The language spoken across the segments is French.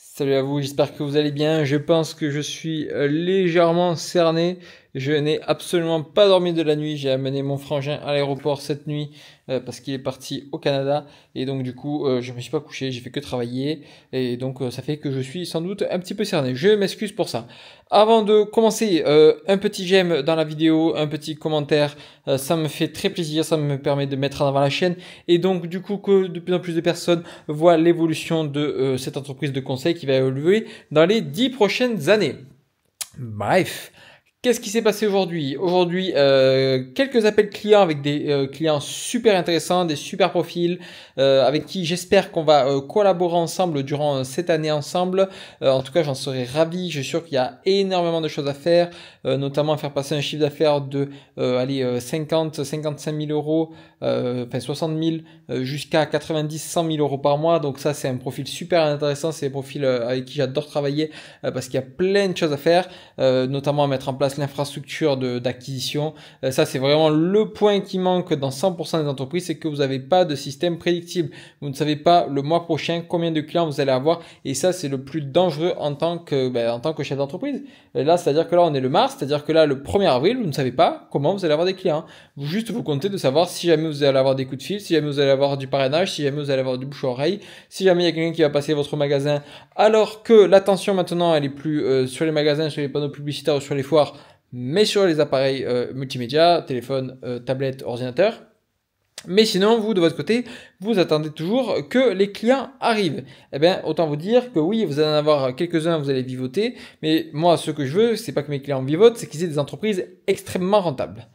Salut à vous, j'espère que vous allez bien. Je pense que je suis légèrement cerné. Je n'ai absolument pas dormi de la nuit. J'ai amené mon frangin à l'aéroport cette nuit parce qu'il est parti au Canada. Et donc du coup, je me suis pas couché, j'ai fait que travailler. Et donc ça fait que je suis sans doute un petit peu cerné. Je m'excuse pour ça. Avant de commencer, un petit j'aime dans la vidéo, un petit commentaire. Ça me fait très plaisir, ça me permet de mettre en avant la chaîne. Et donc du coup que de plus en plus de personnes voient l'évolution de cette entreprise de conseil qui va évoluer dans les 10 prochaines années. Bref, qu'est-ce qui s'est passé aujourd'hui? Aujourd'hui, quelques appels clients avec des clients super intéressants, des super profils, avec qui j'espère qu'on va collaborer ensemble durant cette année ensemble. En tout cas, j'en serais ravi. Je suis sûr qu'il y a énormément de choses à faire, notamment faire passer un chiffre d'affaires de 50, 55 000 euros, enfin 60 000 jusqu'à 90, 100 000 euros par mois. Donc ça, c'est un profil super intéressant. C'est des profils avec qui j'adore travailler parce qu'il y a plein de choses à faire, notamment à mettre en place l'infrastructure d'acquisition. Ça, c'est vraiment le point qui manque dans 100% des entreprises, c'est que vous n'avez pas de système prédictible. Vous ne savez pas le mois prochain combien de clients vous allez avoir, et ça, c'est le plus dangereux en tant que chef d'entreprise. Là, c'est-à-dire que là, on est le mars, c'est-à-dire que là, le 1er avril, vous ne savez pas comment vous allez avoir des clients. Vous juste vous comptez de savoir si jamais vous allez avoir des coups de fil, si jamais vous allez avoir du parrainage, si jamais vous allez avoir du bouche à oreille, si jamais il y a quelqu'un qui va passer votre magasin, alors que l'attention maintenant, elle est plus sur les magasins, sur les panneaux publicitaires ou sur les foires, mais sur les appareils multimédia, téléphone, tablette, ordinateur. Mais sinon, vous, de votre côté, vous attendez toujours que les clients arrivent. Eh bien, autant vous dire que oui, vous allez en avoir quelques-uns, vous allez vivoter. Mais moi, ce que je veux, c'est pas que mes clients vivotent, c'est qu'ils aient des entreprises extrêmement rentables.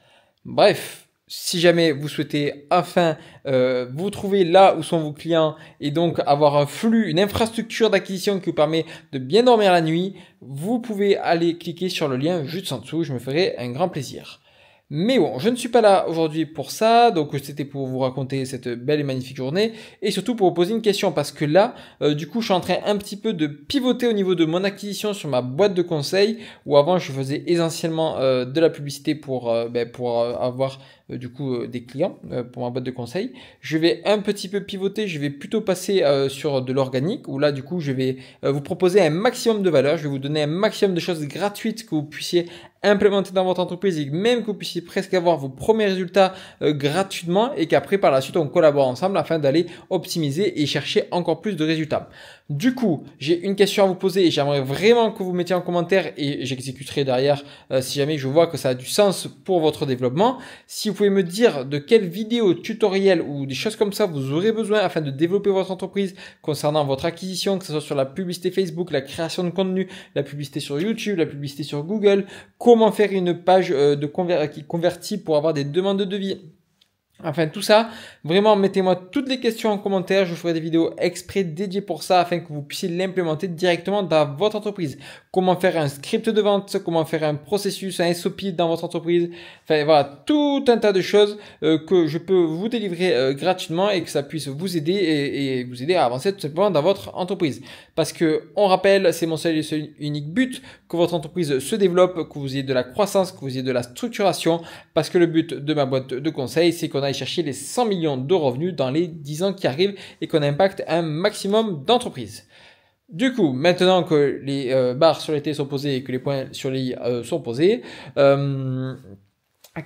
Bref, si jamais vous souhaitez enfin vous trouver là où sont vos clients et donc avoir un flux, une infrastructure d'acquisition qui vous permet de bien dormir la nuit, vous pouvez aller cliquer sur le lien juste en dessous, je me ferai un grand plaisir. Mais bon, je ne suis pas là aujourd'hui pour ça, donc c'était pour vous raconter cette belle et magnifique journée, et surtout pour vous poser une question, parce que là, du coup, je suis en train un petit peu de pivoter au niveau de mon acquisition sur ma boîte de conseil, où avant je faisais essentiellement de la publicité pour avoir du coup des clients pour ma boîte de conseil. Je vais un petit peu pivoter, je vais plutôt passer sur de l'organique, où là, du coup, je vais vous proposer un maximum de valeur, je vais vous donner un maximum de choses gratuites que vous puissiez implémenter dans votre entreprise et même que vous puissiez presque avoir vos premiers résultats gratuitement, et qu'après par la suite on collabore ensemble afin d'aller optimiser et chercher encore plus de résultats. Du coup, j'ai une question à vous poser et j'aimerais vraiment que vous mettiez en commentaire, et j'exécuterai derrière si jamais je vois que ça a du sens pour votre développement. Si vous pouvez me dire de quelles vidéos, tutoriels ou des choses comme ça vous aurez besoin afin de développer votre entreprise concernant votre acquisition, que ce soit sur la publicité Facebook, la création de contenu, la publicité sur YouTube, la publicité sur Google, comment faire une page qui convertit pour avoir des demandes de devis. Enfin, tout ça, vraiment, mettez-moi toutes les questions en commentaire. Je ferai des vidéos exprès dédiées pour ça afin que vous puissiez l'implémenter directement dans votre entreprise. Comment faire un script de vente, comment faire un processus, un SOP dans votre entreprise. Enfin, voilà, tout un tas de choses que je peux vous délivrer gratuitement et que ça puisse vous aider et vous aider à avancer tout simplement dans votre entreprise. Parce que, on rappelle, c'est mon seul et seul unique but, que votre entreprise se développe, que vous ayez de la croissance, que vous ayez de la structuration. Parce que le but de ma boîte de conseil, c'est qu'on aille chercher les 100 millions de revenus dans les 10 ans qui arrivent et qu'on impacte un maximum d'entreprises. Du coup, maintenant que les barres sur les T sont posées et que les points sur les I sont posés,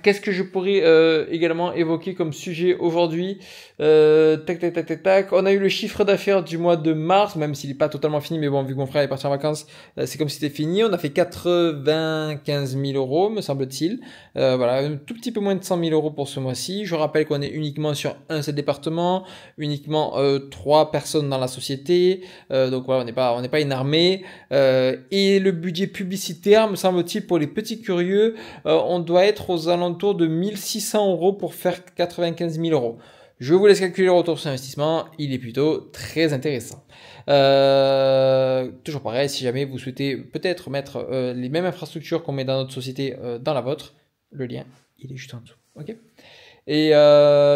qu'est-ce que je pourrais également évoquer comme sujet aujourd'hui? Tac. On a eu le chiffre d'affaires du mois de mars, même s'il n'est pas totalement fini, mais bon, vu que mon frère est parti en vacances, c'est comme si c'était fini. On a fait 95 000 euros, me semble-t-il. Voilà, un tout petit peu moins de 100 000 euros pour ce mois-ci. Je rappelle qu'on est uniquement sur un seul département, uniquement 3 personnes dans la société. Donc voilà, on n'est pas une armée. Et le budget publicitaire, me semble-t-il, pour les petits curieux, on doit être aux alentours de 1600 euros pour faire 95 000 euros. Je vous laisse calculer le retour sur investissement, il est plutôt très intéressant. Toujours pareil, si jamais vous souhaitez peut-être mettre les mêmes infrastructures qu'on met dans notre société dans la vôtre, le lien, il est juste en dessous. Ok. Et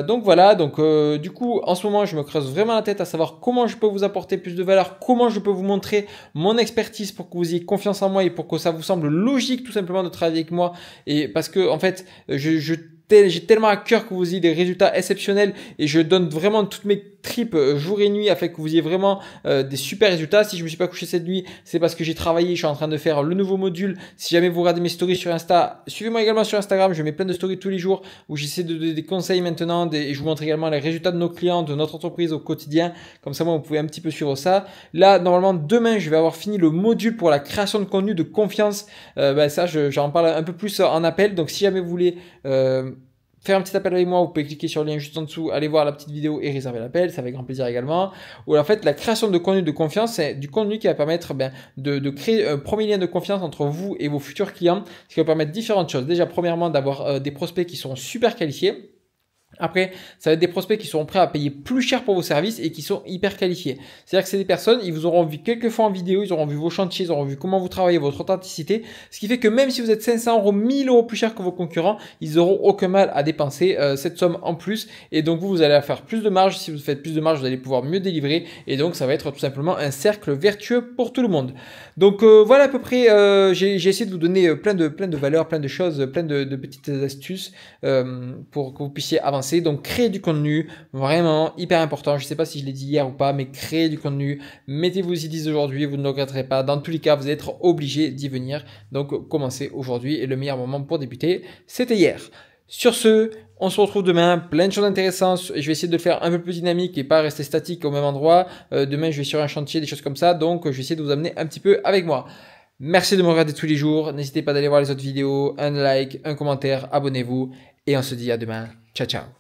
donc voilà, du coup en ce moment je me creuse vraiment la tête à savoir comment je peux vous apporter plus de valeur, comment je peux vous montrer mon expertise pour que vous ayez confiance en moi et pour que ça vous semble logique tout simplement de travailler avec moi, et parce que en fait j'ai tellement à cœur que vous ayez des résultats exceptionnels et je donne vraiment toutes mes trip jour et nuit afin que vous ayez vraiment des super résultats. Si je me suis pas couché cette nuit, c'est parce que j'ai travaillé, je suis en train de faire le nouveau module. Si jamais vous regardez mes stories sur Insta, suivez-moi également sur Instagram, je mets plein de stories tous les jours où j'essaie de donner des conseils maintenant et je vous montre également les résultats de nos clients, de notre entreprise au quotidien. Comme ça, moi, vous pouvez un petit peu suivre ça. Là, normalement, demain, je vais avoir fini le module pour la création de contenu de confiance. Ça, j'en parle un peu plus en appel. Donc, si jamais vous voulez faire un petit appel avec moi, vous pouvez cliquer sur le lien juste en dessous, aller voir la petite vidéo et réserver l'appel, ça avec grand plaisir également. Ou en fait, la création de contenu de confiance, c'est du contenu qui va permettre de créer un premier lien de confiance entre vous et vos futurs clients, ce qui va permettre différentes choses. Déjà, premièrement, d'avoir des prospects qui sont super qualifiés. Après, ça va être des prospects qui seront prêts à payer plus cher pour vos services et qui sont hyper qualifiés. C'est-à-dire que c'est des personnes, ils vous auront vu quelques fois en vidéo, ils auront vu vos chantiers, ils auront vu comment vous travaillez, votre authenticité. Ce qui fait que même si vous êtes 500 euros, 1000 euros plus cher que vos concurrents, ils auront aucun mal à dépenser cette somme en plus. Et donc vous allez faire plus de marge. Si vous faites plus de marge, vous allez pouvoir mieux délivrer. Et donc ça va être tout simplement un cercle vertueux pour tout le monde. Donc voilà à peu près, j'ai essayé de vous donner plein de valeurs, plein de choses, plein de petites astuces pour que vous puissiez avancer. Donc créer du contenu, vraiment hyper important. Je ne sais pas si je l'ai dit hier ou pas, mais créer du contenu, mettez-vous-y 10 aujourd'hui, vous ne le regretterez pas. Dans tous les cas, vous allez être obligé d'y venir. Donc commencez aujourd'hui et le meilleur moment pour débuter, c'était hier. Sur ce, on se retrouve demain, plein de choses intéressantes. Je vais essayer de le faire un peu plus dynamique et pas rester statique au même endroit. Demain, je vais sur un chantier, des choses comme ça. Donc, je vais essayer de vous amener un petit peu avec moi. Merci de me regarder tous les jours. N'hésitez pas d'aller voir les autres vidéos, un like, un commentaire, abonnez-vous. Et on se dit à demain. Ciao, ciao.